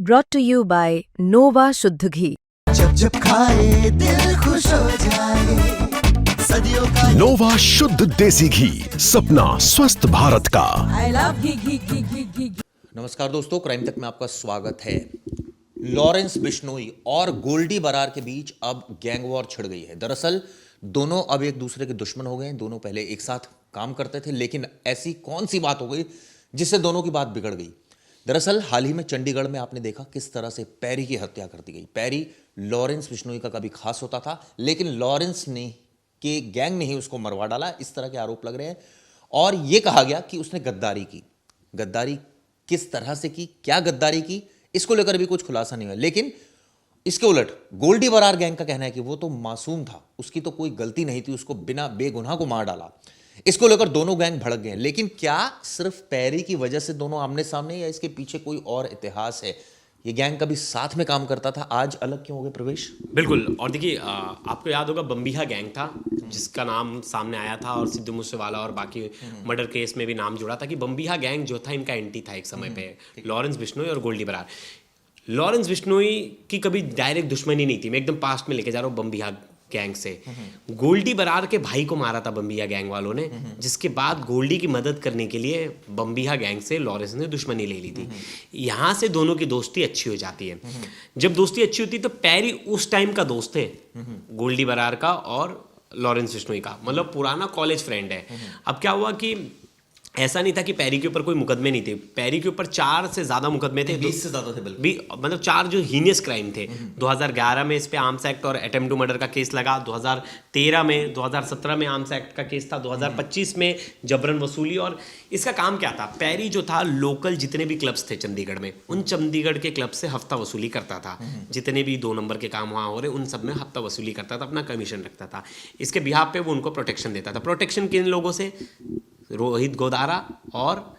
brought to you by Nova शुद्ध घी। जब जब खाए दिल खुश हो जाए, सदियों का नोवा शुद्ध देसी घी, सपना स्वस्थ भारत का। I love घी। नमस्कार दोस्तों, क्राइम तक में आपका स्वागत है। लॉरेंस बिश्नोई और गोल्डी बरार के बीच अब गैंग वॉर छिड़ गई है। दरअसल दोनों अब एक दूसरे के दुश्मन हो गए हैं। दोनों पहले एक साथ काम करते थे, लेकिन ऐसी कौन सी बात हो गई जिससे दोनों की बात बिगड़ गई। दरअसल हाल ही में चंडीगढ़ में आपने देखा किस तरह से पैरी की हत्या कर दी गई। पैरी लॉरेंस बिश्नोई का कभी खास होता था, लेकिन लॉरेंस ने के गैंग ने ही उसको मरवा डाला, इस तरह के आरोप लग रहे हैं। और यह कहा गया कि उसने गद्दारी की। गद्दारी किस तरह से की, क्या गद्दारी की, इसको लेकर भी कुछ खुलासा नहीं हुआ। लेकिन इसके उलट गोल्डी बरार गैंग का कहना है कि वो तो मासूम था, उसकी तो कोई गलती नहीं थी, उसको बिना बेगुनाह को मार डाला। इसको लेकर दोनों गैंग भड़क गए। लेकिन क्या सिर्फ पैरी की वजह से दोनों आमने सामने, या इसके पीछे कोई और इतिहास है? ये गैंग कभी साथ में काम करता था, आज अलग क्यों हो गए प्रवेश? बिल्कुल। और देखिए, आपको याद होगा बम्बीहा गैंग था जिसका नाम सामने आया था, और सिद्धू मूसेवाला और बाकी मर्डर केस में भी नाम जुड़ा था कि बम्बीहा गैंग जो था इनका एंटी था एक समय पे, लॉरेंस बिश्नोई और गोल्डी बरार। लॉरेंस बिश्नोई की कभी डायरेक्ट दुश्मनी नहीं थी, मैं एकदम पास्ट में लेके जा रहा हूँ बम्बीहा गैंग से। गोल्डी बरार के भाई को मारा था बम्बीहा गैंग वालों ने, जिसके बाद गोल्डी की मदद करने के लिए बम्बीहा गैंग से लॉरेंस ने दुश्मनी ले ली थी। यहाँ से दोनों की दोस्ती अच्छी हो जाती है। जब दोस्ती अच्छी होती है तो पैरी उस टाइम का दोस्त है गोल्डी बरार का और लॉरेंस बिश्नोई का, मतलब पुराना कॉलेज फ्रेंड है। अब क्या हुआ कि ऐसा नहीं था कि पैरी के ऊपर कोई मुकदमे नहीं थे। पैरी के ऊपर 4 से ज़्यादा मुकदमे थे, 20 से ज़्यादा थे बल्कि। मतलब 4 जो हीनियस क्राइम थे। 2011 में इस पे आर्म्स एक्ट और अटेम्प्ट टू मर्डर का केस लगा, 2013 में, 2017 में आर्म्स एक्ट का केस था, 2025 में जबरन वसूली। और इसका काम क्या था? पैरी जो था लोकल जितने भी क्लब्स थे चंडीगढ़ में, उन चंडीगढ़ के क्लब से हफ्ता वसूली करता था। जितने भी 2 नंबर के काम वहाँ हो रहे उन सब में हफ्ता वसूली करता था, अपना कमीशन रखता था। इसके बिहाफ पे वो उनको प्रोटेक्शन देता था। प्रोटेक्शन किन लोगों से? रोहित गोदारा और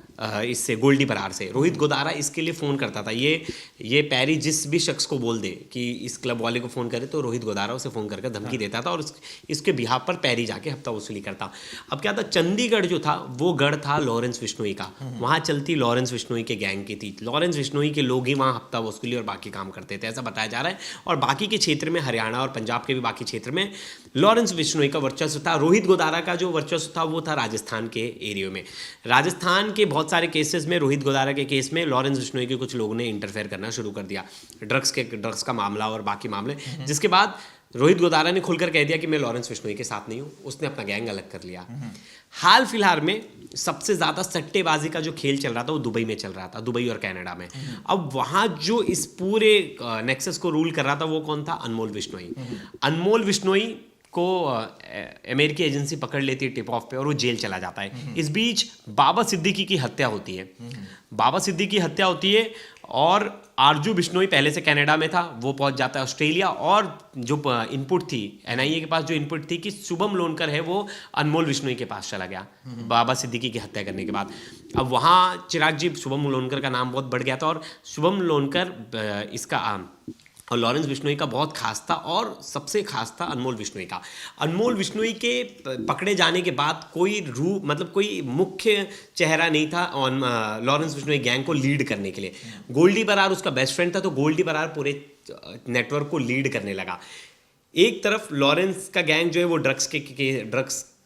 इससे गोल्डी बरार से। रोहित गोदारा इसके लिए फ़ोन करता था। ये पैरी जिस भी शख्स को बोल दे कि इस क्लब वाले को फ़ोन करे, तो रोहित गोदारा उसे फ़ोन करके धमकी देता था और इसके बिहाफ पर पैरी जाके हफ्ता वसूली करता। अब क्या था, चंडीगढ़ जो था वो गढ़ था लॉरेंस बिश्नोई का, वहाँ चलती लॉरेंस बिश्नोई के गैंग की थी। लॉरेंस बिश्नोई के लोग ही वहाँ हफ्ता वसूली और बाकी काम करते थे, ऐसा बताया जा रहा है। और बाकी के क्षेत्र में, हरियाणा और पंजाब के भी बाकी क्षेत्र में लॉरेंस बिश्नोई का वर्चस्व था। रोहित गोदारा का जो वर्चस्व था वो था राजस्थान के एरिया में। राजस्थान के बहुत सारे केसेस में, रोहित गोदारा के केस में लॉरेंस बिश्नोई के कुछ लोगों ने इंटरफेयर करना शुरू कर दिया, ड्रग्स का मामला और बाकी मामले। जिसके बाद रोहित गोदारा ने खुलकर कह दिया कि मैं लॉरेंस बिश्नोई के साथ नहीं हूँ, उसने अपना गैंग अलग कर लिया। हाल फिलहाल में सबसे ज़्यादा सट्टेबाजी का जो खेल चल रहा था वो दुबई में चल रहा था, दुबई और कनाडा में। अब वहाँ जो इस पूरे नेक्सस को रूल कर रहा था वो कौन था? अनमोल बिश्नोई। अनमोल बिश्नोई को अमेरिकी एजेंसी पकड़ लेती है टिप ऑफ पे और वो जेल चला जाता है। इस बीच बाबा सिद्दीकी की हत्या होती है। बाबा सिद्दीकी की हत्या होती है और आरजू बिश्नोई पहले से कनाडा में था, वो पहुंच जाता है ऑस्ट्रेलिया। और जो इनपुट थी एनआईए के पास, जो इनपुट थी कि शुभम लोनकर है वो अनमोल बिश्नोई के पास चला गया बाबा सिद्दीकी की हत्या करने के बाद। अब वहाँ चिराग जी, शुभम लोनकर का नाम बहुत बढ़ गया था और शुभम लोनकर इसका और लॉरेंस बिश्नोई का बहुत खास था, और सबसे खास था अनमोल बिश्नोई का। अनमोल बिश्नोई के पकड़े जाने के बाद कोई मतलब कोई मुख्य चेहरा नहीं था लॉरेंस बिश्नोई गैंग को लीड करने के लिए। गोल्डी बरार उसका बेस्ट फ्रेंड था, तो गोल्डी बरार पूरे नेटवर्क को लीड करने लगा। एक तरफ लॉरेंस का गैंग जो है वो ड्रग्स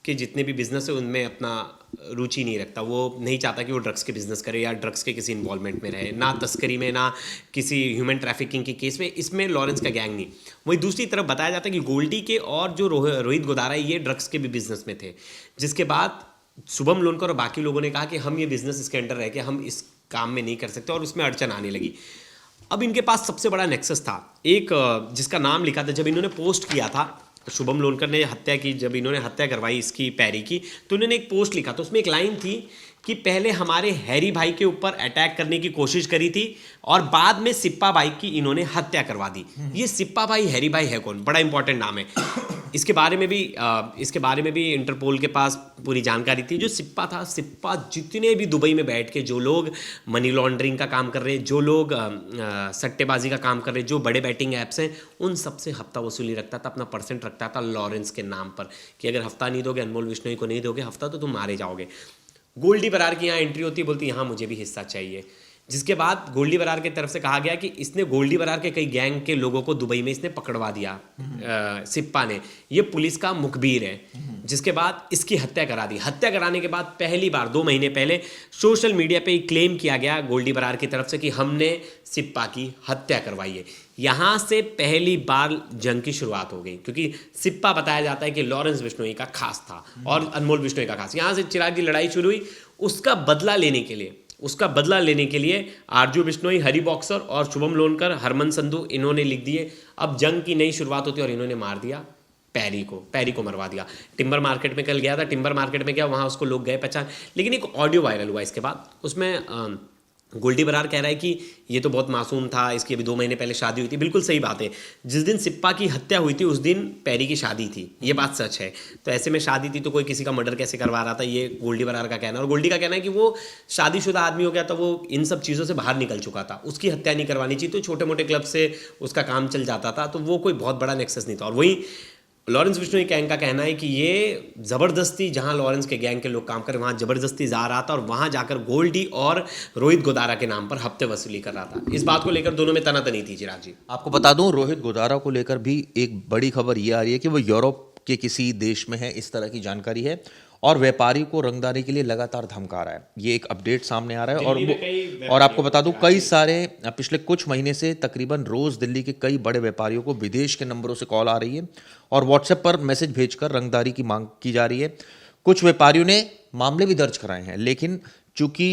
के जितने भी बिजनेस है उनमें अपना रुचि नहीं रखता। वो नहीं चाहता कि वो ड्रग्स के बिजनेस करे या ड्रग्स के किसी इन्वॉल्वमेंट में रहे, ना तस्करी में, ना किसी ह्यूमन ट्रैफिकिंग के केस में। इसमें लॉरेंस का गैंग नहीं। वहीं दूसरी तरफ बताया जाता है कि गोल्डी के और जो रोहित गोदारा ये ड्रग्स के भी बिजनेस में थे। जिसके बाद शुभम लोनकर और बाकी लोगों ने कहा कि हम ये बिजनेस इसके अंडर रह के हम इस काम में नहीं कर सकते, और उसमें अड़चन आने लगी। अब इनके पास सबसे बड़ा नेक्सस था एक, जिसका नाम लिखा था। जब इन्होंने पोस्ट किया था, शुभम लोनकर ने हत्या की, जब इन्होंने हत्या करवाई इसकी पैरी की, तो उन्होंने एक पोस्ट लिखा। तो उसमें एक लाइन थी कि पहले हमारे हैरी भाई के ऊपर अटैक करने की कोशिश करी थी और बाद में सिप्पा भाई की इन्होंने हत्या करवा दी। ये सिप्पा भाई, हैरी भाई है कौन? बड़ा इंपॉर्टेंट नाम है। इसके बारे में भी इंटरपोल के पास पूरी जानकारी थी। जो सिप्पा था, सिप्पा जितने भी दुबई में बैठ के जो लोग मनी लॉन्ड्रिंग का काम कर रहे हैं, जो लोग सट्टेबाजी का काम कर रहे हैं, जो बड़े बैटिंग ऐप्स हैं, उन सबसे हफ्ता वसूली रखता था, अपना परसेंट रखता था लॉरेंस के नाम पर कि अगर हफ्ता नहीं दोगे, अनमोल बिश्नोई को नहीं दोगे हफ्ता, तो तुम मारे जाओगे। गोल्डी बरार की यहाँ एंट्री होती है, बोलती यहाँ मुझे भी हिस्सा चाहिए। जिसके बाद गोल्डी बरार की तरफ से कहा गया कि इसने गोल्डी बरार के कई गैंग के लोगों को दुबई में इसने पकड़वा दिया, सिप्पा ने, ये पुलिस का मुखबिर है। जिसके बाद इसकी हत्या करा दी। हत्या कराने के बाद पहली बार 2 महीने पहले सोशल मीडिया पे क्लेम किया गया गोल्डी बरार की तरफ से कि हमने सिप्पा की हत्या करवाई है। यहाँ से पहली बार जंग की शुरुआत हो गई, क्योंकि सिप्पा बताया जाता है कि लॉरेंस बिश्नोई का खास था और अनमोल बिश्नोई का खास। यहाँ से चिराग की लड़ाई शुरू हुई। उसका बदला लेने के लिए आरजू बिश्नोई, हरी बॉक्सर और शुभम लोनकर, हरमन संधू इन्होंने लिख दिए अब जंग की नई शुरुआत होती है, और इन्होंने मार दिया पैरी को मरवा दिया। टिम्बर मार्केट में कल गया था, टिम्बर मार्केट में गया, वहाँ उसको लोग गए पहचान। लेकिन एक ऑडियो वायरल हुआ इसके बाद, उसमें गोल्डी बरार कह रहा है कि ये तो बहुत मासूम था, इसकी अभी 2 महीने पहले शादी हुई थी। बिल्कुल सही बात है। जिस दिन सिप्पा की हत्या हुई थी उस दिन पैरी की शादी थी, ये बात सच है। तो ऐसे में शादी थी तो कोई किसी का मर्डर कैसे करवा रहा था, ये गोल्डी बरार का कहना है। और गोल्डी का कहना है कि वो शादीशुदा आदमी हो गया था, वो इन सब चीज़ों से बाहर निकल चुका था, उसकी हत्या नहीं करवानी चाहिए। तो छोटे मोटे क्लब से उसका काम चल जाता था, तो वो कोई बहुत बड़ा नेक्सस नहीं था। और वही लॉरेंस बिश्नोई गैंग का कहना है कि ये ज़बरदस्ती, जहां लॉरेंस के गैंग के लोग काम कर रहे वहां ज़बरदस्ती जा रहा था और वहां जाकर गोल्डी और रोहित गोदारा के नाम पर हफ्ते वसूली कर रहा था। इस बात को लेकर दोनों में तनातनी थी। चिराग जी, आपको बता दूं, रोहित गोदारा को लेकर भी एक बड़ी खबर ये आ रही है कि वो यूरोप के किसी देश में है, इस तरह की जानकारी है, और व्यापारी को रंगदारी के लिए लगातार धमका रहा है। ये एक अपडेट सामने आ रहा है। और आपको बता दूं, कई सारे पिछले कुछ महीने से तकरीबन रोज दिल्ली के कई बड़े व्यापारियों को विदेश के नंबरों से कॉल आ रही है और व्हाट्सएप पर मैसेज भेजकर रंगदारी की मांग की जा रही है। कुछ व्यापारियों ने मामले भी दर्ज कराए हैं, लेकिन चूंकि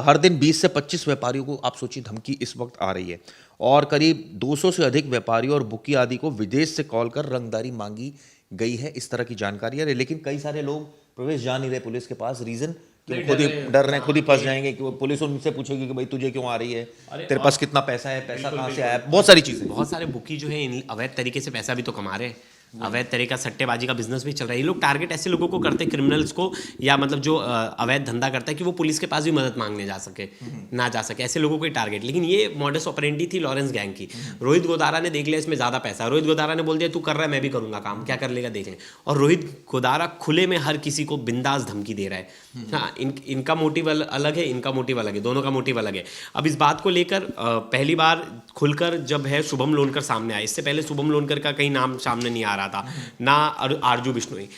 हर दिन 20 से 25 व्यापारियों को, आप सोचिए, धमकी इस वक्त आ रही है और करीब 200 से अधिक व्यापारियों और बुकी आदि को विदेश से कॉल कर रंगदारी मांगी गई है, इस तरह की जानकारी है। लेकिन कई सारे लोग प्रवेश जा नहीं रहे पुलिस के पास, रीजन कि वो खुद ही डर रहे हैं, खुद ही फंस जाएंगे कि वो पुलिस उनसे पूछेगी कि भाई तुझे क्यों आ रही है, तेरे पास कितना पैसा है, पैसा कहाँ से आया, बहुत सारी चीजें। बहुत सारे बुकी जो है अवैध तरीके से पैसा भी तो कमा रहे हैं, अवैध तरह का सट्टेबाजी का बिजनेस भी चल रहा है। ये लोग टारगेट ऐसे लोगों को करते हैं, क्रिमिनल्स को, या मतलब जो अवैध धंधा करता है कि वो पुलिस के पास भी मदद मांगने जा सके, ऐसे लोगों को ही टारगेट। लेकिन ये मॉडस ऑपरेंडी थी लॉरेंस गैंग की। रोहित गोदारा ने देख लिया इसमें ज़्यादा पैसा है, रोहित गोदारा ने बोल दिया तू कर रहा है मैं भी करूँगा काम, क्या कर लेगा देखें। और रोहित गोदारा खुले में हर किसी को बिंदास धमकी दे रहा है। हाँ, इनका मोटिव अलग है, इनका मोटिव अलग है, दोनों का मोटिव अलग है। अब इस बात को लेकर पहली बार खुलकर जब है शुभम लोनकर सामने आया, इससे पहले शुभम लोनकर का कहीं नाम सामने नहीं आ रहा था, ना आरजू बिश्नोई।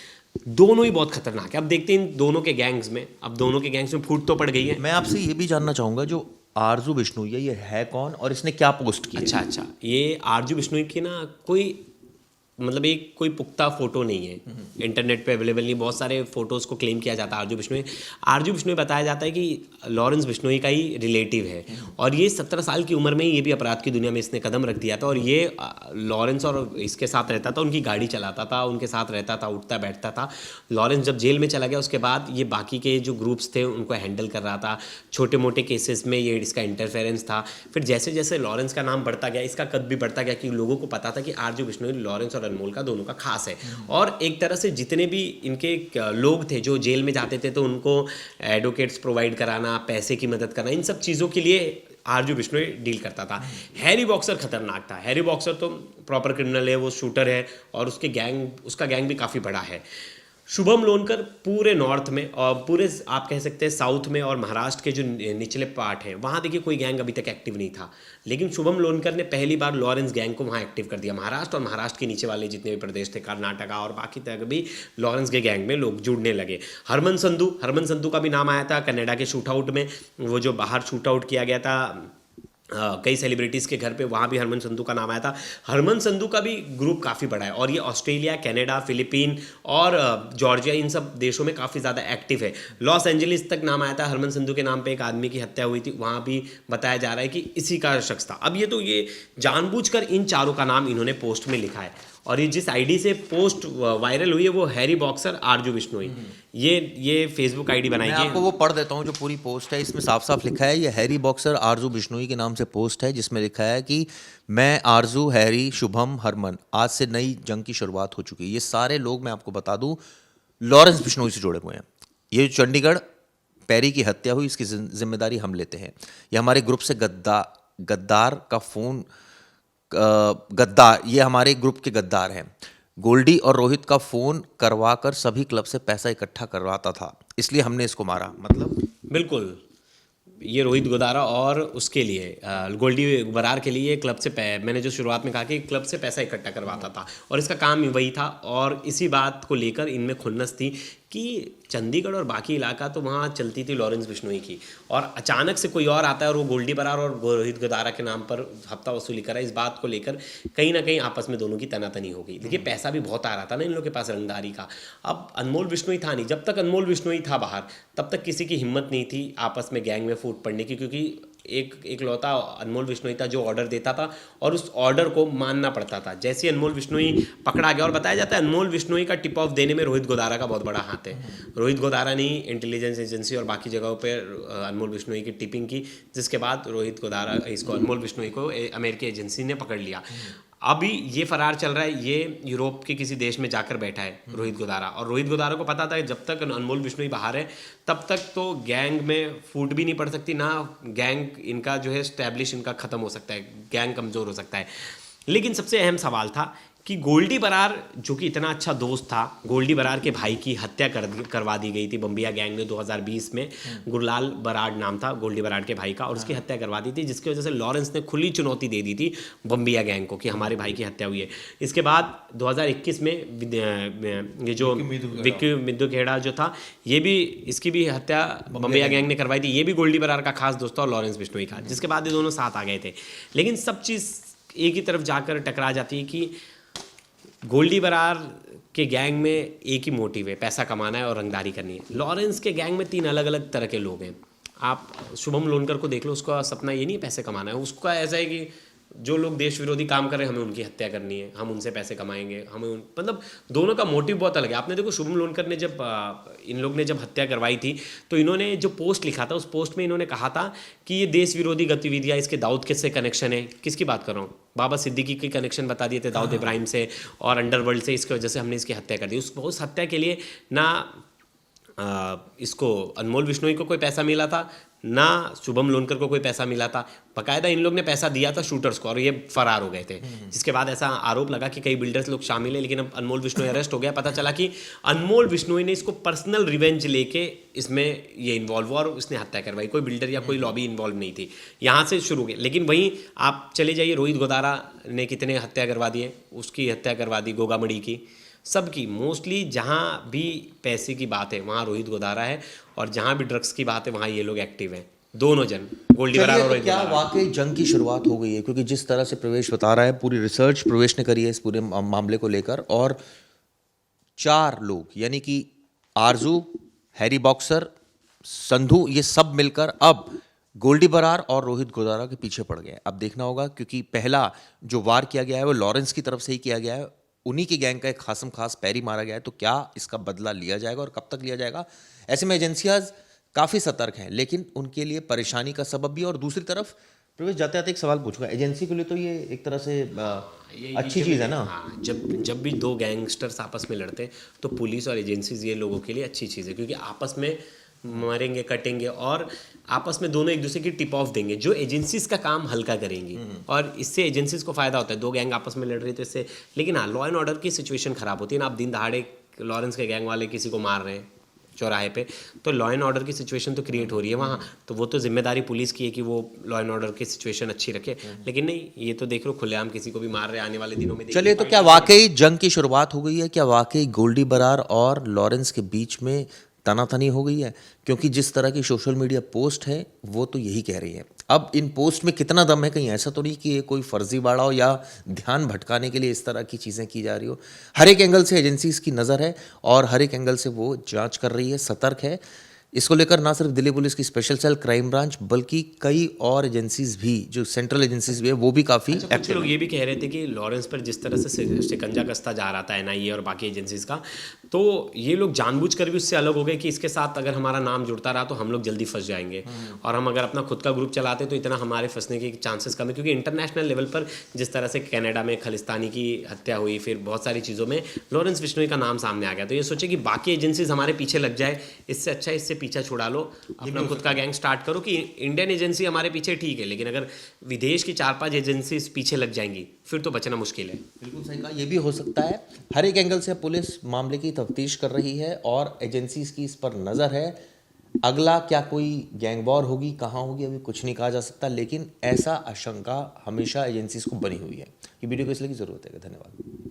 दोनों ही बहुत खतरनाक है। अब देखते हैं इन दोनों के गैंग्स में फूट तो पड़ गई है। मैं आपसे ये भी जानना चाहूंगा, जो आरजू बिश्नोई है, ये है कौन और इसने क्या पोस्ट किया? अच्छा, ये आरजू बिश्नोई की ना कोई मतलब एक कोई पुख्ता फोटो नहीं है, इंटरनेट पे अवेलेबल नहीं। बहुत सारे फोटोज़ को क्लेम किया जाता है आरजू बिश्नोई बताया जाता है कि लॉरेंस बिश्नोई का ही रिलेटिव है, और ये 17 साल की उम्र में ये भी अपराध की दुनिया में इसने कदम रख दिया था। और ये लॉरेंस और इसके साथ रहता था, उनकी गाड़ी चलाता था, उनके साथ रहता था, उठता बैठता था। लॉरेंस जब जेल में चला गया उसके बाद ये बाकी के जो ग्रुप्स थे उनको हैंडल कर रहा था। छोटे मोटे केसेस में ये इसका इंटरफेरेंस था। फिर जैसे जैसे लॉरेंस का नाम बढ़ता गया, इसका कद भी बढ़ता गया, कि लोगों को पता था कि आरजू बिश्नोई लॉरेंस और अनमोल का दोनों का खास है। और एक तरह से जितने भी इनके लोग थे जो जेल में जाते थे, तो उनको एडवोकेट्स प्रोवाइड कराना, पैसे की मदद करना, इन सब चीज़ों के लिए आरजू बिश्नोई डील करता था। हैरी बॉक्सर खतरनाक था। हैरी बॉक्सर तो प्रॉपर क्रिमिनल है, वो शूटर है और उसका गैंग भी काफ़ी बड़ा है। शुभम लोनकर पूरे नॉर्थ में और पूरे आप कह सकते हैं साउथ में और महाराष्ट्र के जो निचले पार्ट हैं वहाँ देखिए कोई गैंग अभी तक एक्टिव नहीं था, लेकिन शुभम लोनकर ने पहली बार लॉरेंस गैंग को वहाँ एक्टिव कर दिया। महाराष्ट्र और महाराष्ट्र के नीचे वाले जितने भी प्रदेश थे, कर्नाटका और बाकी तक भी लॉरेंस के गैंग में लोग जुड़ने लगे। हरमन संधू का भी नाम आया था कनाडा के शूट आउट में, वो जो बाहर शूट आउट किया गया था कई सेलिब्रिटीज़ के घर पे, वहाँ भी हरमन संधू का नाम आया था। हरमन संधू का भी ग्रुप काफ़ी बड़ा है और ये ऑस्ट्रेलिया, कनाडा, फिलीपीन और जॉर्जिया, इन सब देशों में काफ़ी ज़्यादा एक्टिव है। लॉस एंजलिस तक नाम आया था हरमन संधू के नाम पे, एक आदमी की हत्या हुई थी, वहाँ भी बताया जा रहा है कि इसी का शख्स था। अब ये जानबूझकर इन चारों का नाम इन्होंने पोस्ट में लिखा है, और ये जिस आईडी से पोस्ट वायरल हुई है वो हैरी बॉक्सर आरजू बिश्नोई, ये फेसबुक आईडी बनाई मैं है। आपको वो पढ़ देता हूँ जो पूरी पोस्ट है। इसमें साफ साफ लिखा है, ये हैरी बॉक्सर आरजू बिश्नोई के नाम से पोस्ट है, जिसमें लिखा है कि मैं, आरजू, हैरी, शुभम, हरमन, आज से नई जंग की शुरुआत हो चुकी है। ये सारे लोग, मैं आपको बता दूं, लॉरेंस बिश्नोई से जुड़े हुए हैं। ये चंडीगढ़ पैरी की हत्या हुई, इसकी जिम्मेदारी हम लेते हैं। ये हमारे ग्रुप से गद्दार का फोन, गद्दार, ये हमारे ग्रुप के गद्दार हैं। गोल्डी और रोहित का फोन करवाकर सभी क्लब से पैसा इकट्ठा करवाता था, इसलिए हमने इसको मारा। मतलब बिल्कुल ये रोहित गोदारा और उसके लिए गोल्डी बरार के लिए क्लब से मैंने जो शुरुआत में कहा कि क्लब से पैसा इकट्ठा करवाता था और इसका काम वही था। और इसी बात को लेकर इनमें खुन्नस थी कि चंडीगढ़ और बाकी इलाका तो वहाँ चलती थी लॉरेंस बिश्नोई की, और अचानक से कोई और आता है और वो गोल्डी बरार और रोहित गोदारा के नाम पर हफ्ता वसूली करा। इस बात को लेकर कहीं ना कहीं आपस में दोनों की तनातनी हो गई। देखिए पैसा भी बहुत आ रहा था ना इन लोगों के पास रंगदारी का। अब अनमोल बिश्नोई था नहीं, जब तक अनमोल बिश्नोई था बाहर तब तक किसी की हिम्मत नहीं थी आपस में गैंग में फूट पड़ने की, क्योंकि एक लौता अनमोल बिश्नोई था जो ऑर्डर देता था और उस ऑर्डर को मानना पड़ता था। जैसे ही अनमोल बिश्नोई पकड़ा गया, और बताया जाता है अनमोल बिश्नोई का टिप ऑफ देने में रोहित गोदारा का बहुत बड़ा हाथ है। रोहित गोदारा ने इंटेलिजेंस एजेंसी और बाकी जगहों पर अनमोल बिश्नोई की टिपिंग की, जिसके बाद रोहित गोदारा अनमोल बिश्नोई को अमेरिकी एजेंसी ने पकड़ लिया। अभी ये फरार चल रहा है, ये यूरोप के किसी देश में जाकर बैठा है रोहित गोदारा, और रोहित गोदारा को पता था कि जब तक अनमोल बिश्नोई बाहर है तब तक तो गैंग में फूट भी नहीं पड़ सकती, ना गैंग इनका जो है स्टैब्लिश इनका ख़त्म हो सकता है, गैंग कमज़ोर हो सकता है। लेकिन सबसे अहम सवाल था कि गोल्डी बरार जो कि इतना अच्छा दोस्त था, गोल्डी बरार के भाई की हत्या करवा दी गई थी बम्बिया गैंग ने 2020 में। गुरलाल बराड़ नाम था गोल्डी बरार के भाई का, और उसकी हत्या करवा दी थी, जिसकी वजह से लॉरेंस ने खुली चुनौती दे दी थी बम्बिया गैंग को कि हमारे भाई की हत्या हुई है। इसके बाद 2021 में ये जो विक्की मिद्दू खेड़ा जो था, ये भी इसकी भी हत्या बम्बिया गैंग ने करवाई थी। ये भी गोल्डी बरार का खास दोस्त था और लॉरेंस बिश्नोई का, जिसके बाद ये दोनों साथ आ गए थे। लेकिन सब चीज़ एक ही तरफ जाकर टकरा जाती है कि गोल्डी बरार के गैंग में एक ही मोटिव है, पैसा कमाना है और रंगदारी करनी है। लॉरेंस के गैंग में 3 अलग अलग तरह के लोग हैं। आप शुभम लोनकर को देख लो, उसका सपना ये नहीं है पैसे कमाना है, उसका ऐसा है कि जो लोग देश विरोधी काम कर रहे हैं हमें उनकी हत्या करनी है, हम उनसे पैसे कमाएंगे, मतलब दोनों का मोटिव बहुत अलग है। आपने देखो शुभम लोनकर ने जब इन लोग ने जब हत्या करवाई थी तो इन्होंने जो पोस्ट लिखा था, उस पोस्ट में इन्होंने कहा था कि ये देश विरोधी गतिविधियाँ, इसके दाऊद किससे कनेक्शन है, किसकी बात कर रहा हूँ, बाबा सिद्दीकी के कनेक्शन बता दिए थे दाऊद इब्राहिम से और अंडरवर्ल्ड से, इसकी वजह से हमने इसकी हत्या कर दी। उस हत्या के लिए ना इसको अनमोल बिश्नोई को कोई पैसा मिला था, ना शुभम लोनकर को कोई पैसा मिला था। बाकायदा इन लोग ने पैसा दिया था शूटर्स को और ये फरार हो गए थे, जिसके बाद ऐसा आरोप लगा कि कई बिल्डर्स लोग शामिल हैं। लेकिन अब अनमोल बिश्नोई अरेस्ट हो गया, पता चला कि अनमोल बिश्नोई ने इसको पर्सनल रिवेंज लेके इसमें ये इन्वॉल्व हुआ और उसने हत्या करवाई। कोई बिल्डर या कोई लॉबी इन्वॉल्व नहीं थी, यहाँ से शुरू हुए। लेकिन वहीं आप चले जाइए, रोहित गोदारा ने कितने हत्या करवा दिए, उसकी हत्या करवा दी, गोगामड़ी की, सबकी। मोस्टली जहाँ भी पैसे की बात है वहाँ रोहित गोदारा है, और जहाँ भी ड्रग्स की बात है वहाँ ये लोग एक्टिव हैं, दोनों जन, गोल्डी बरार और रोहित क्या गोदारा। वाकई जंग की शुरुआत हो गई है? क्योंकि जिस तरह से प्रवेश बता रहा है, पूरी रिसर्च प्रवेश ने करी है इस पूरे मामले को लेकर, और 4 लोग यानी कि आरजू, हैरी बॉक्सर, संधू, ये सब मिलकर अब गोल्डी बरार और रोहित गोदारा के पीछे पड़ गए। अब देखना होगा, क्योंकि पहला जो वार किया गया है वो लॉरेंस की तरफ से ही किया गया है, उन्हीं की गैंग का एक खासम खास पैरी मारा गया है। तो क्या इसका बदला लिया जाएगा और कब तक लिया जाएगा? ऐसे में एजेंसियां काफ़ी सतर्क हैं, लेकिन उनके लिए परेशानी का सबब भी। और दूसरी तरफ प्रवेश जाते जाते एक सवाल पूछूंगा, एजेंसी के लिए तो ये एक तरह से अच्छी चीज़ है ना? हाँ, जब भी 2 गैंगस्टर्स आपस में लड़ते हैं तो पुलिस और एजेंसीज ये लोगों के लिए अच्छी चीज़ है, क्योंकि आपस में मरेंगे, कटेंगे और आपस में दोनों एक दूसरे की टिप ऑफ देंगे, जो एजेंसीज का काम हल्का करेंगी, और इससे एजेंसीज को फायदा होता है। 2 गैंग आपस में लड़ रही है तो इससे। लेकिन हाँ, लॉ एंड ऑर्डर की सिचुएशन खराब होती है ना। आप दिन दहाड़े लॉरेंस के गैंग वाले किसी को मार रहे हैं चौराहे पे, तो लॉ एंड ऑर्डर की सिचुएशन तो क्रिएट हो रही है वहाँ, तो वो तो जिम्मेदारी पुलिस की है कि वो लॉ एंड ऑर्डर की सिचुएशन अच्छी रखे। लेकिन नहीं, ये तो देख लो खुलेआम किसी को भी मार रहे, आने वाले दिनों में। चलिए, तो क्या वाकई जंग की शुरुआत हो गई है? क्या वाकई गोल्डी बरार और लॉरेंस के बीच में तनातनी हो गई है? क्योंकि जिस तरह की सोशल मीडिया पोस्ट है वो तो यही कह रही है। अब इन पोस्ट में कितना दम है? कहीं ऐसा तो नहीं कि ये कोई फर्जीवाड़ा हो या ध्यान भटकाने के लिए इस तरह की चीज़ें की जा रही हो। हर एक एंगल से एजेंसीज की नज़र है और हर एक एंगल से वो जांच कर रही है, सतर्क है। इसको लेकर ना सिर्फ दिल्ली पुलिस की स्पेशल सेल, क्राइम ब्रांच, बल्कि कई और एजेंसीज भी, जो सेंट्रल एजेंसीज भी है, वो भी काफ़ी कुछ लोग ये भी कह रहे थे कि लॉरेंस पर जिस तरह से शिकंजा कसता जा रहा था एनआईए और बाकी एजेंसीज का, तो ये लोग जानबूझकर भी उससे अलग हो गए कि इसके साथ अगर हमारा नाम जुड़ता रहा तो हम लोग जल्दी फंस जाएंगे, और हम अगर अपना खुद का ग्रुप चलाते तो इतना हमारे फंसने के चांसेस कम है। क्योंकि इंटरनेशनल लेवल पर जिस तरह से कनाडा में खलिस्तानी की हत्या हुई, फिर बहुत सारी चीज़ों में लॉरेंस बिश्नोई का नाम सामने आ गया, तो ये सोचे कि बाकी एजेंसीज हमारे पीछे लग जाए, इससे अच्छा इससे पीछा छुड़ा लो, अपना खुद का गैंग स्टार्ट करो। कि इंडियन एजेंसी हमारे पीछे ठीक है, लेकिन अगर विदेश की 4-5 एजेंसी पीछे लग जाएंगी फिर तो बचना मुश्किल है। बिल्कुल सही कहा, ये भी हो सकता है। हर एक एंगल से पुलिस मामले की तफ्तीश कर रही है और एजेंसीज की इस पर नज़र है। अगला क्या कोई गैंग वॉर होगी, कहाँ होगी, अभी कुछ नहीं कहा जा सकता, लेकिन ऐसा आशंका हमेशा एजेंसीज को बनी हुई है। ये वीडियो को इसलिए की जरूरत है। धन्यवाद।